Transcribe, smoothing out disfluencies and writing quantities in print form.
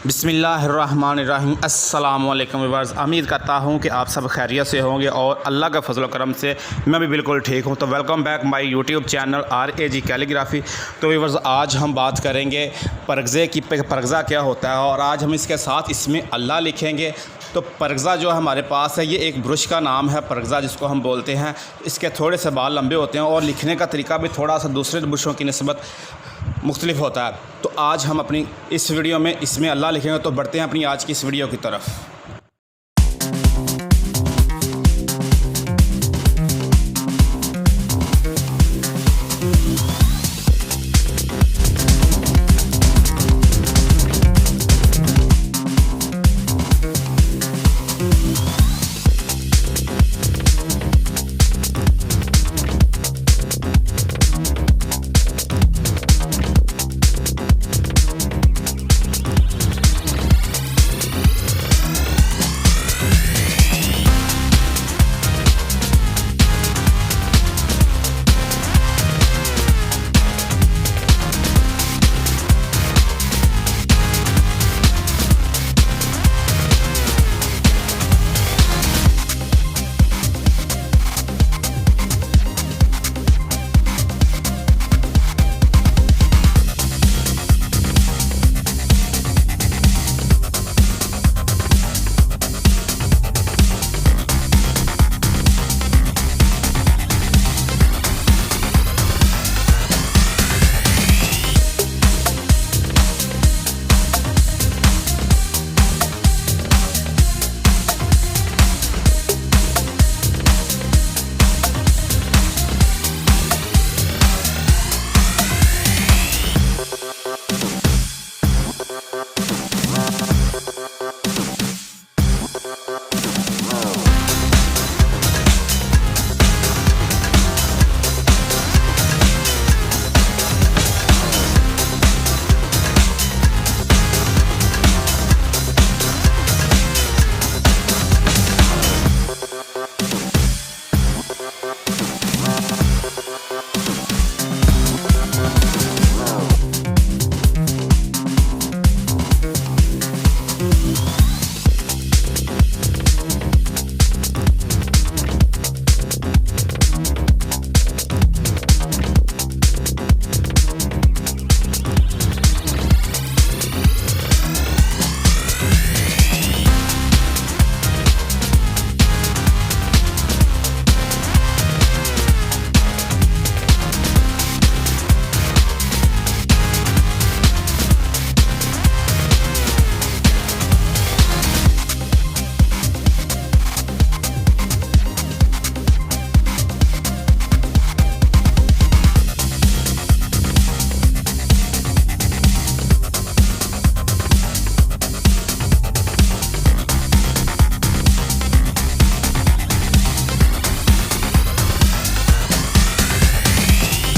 बिस्मिल्लाहिर्रहमानिर्रहीम अस्सलाम वालेकुम व्यूअर्स। उम्मीद करता हूँ कि आप सब खैरियत से होंगे और अल्लाह का फजल करम से मैं भी बिल्कुल ठीक हूँ। तो welcome back my YouTube channel RAG calligraphy. तो व्यूअर्स, आज हम बात करेंगे परगज़े की। परगज़ा क्या होता है और आज हम इसके साथ इसमें अल्लाह लिखेंगे। तो परगज़ा जो हमारे पास है, ये एक ब्रश का नाम है परगज़ा जिसको हम बोलते हैं। इसके थोड़े से बाल लंबे होते हैं और लिखने का तरीका भी थोड़ा सा दूसरे ब्रशों की निस्बत मुख्तलिफ होता है। तो आज हम अपनी इस वीडियो में इसमें अल्लाह लिखेंगे। तो बढ़ते हैं अपनी आज की इस वीडियो की तरफ।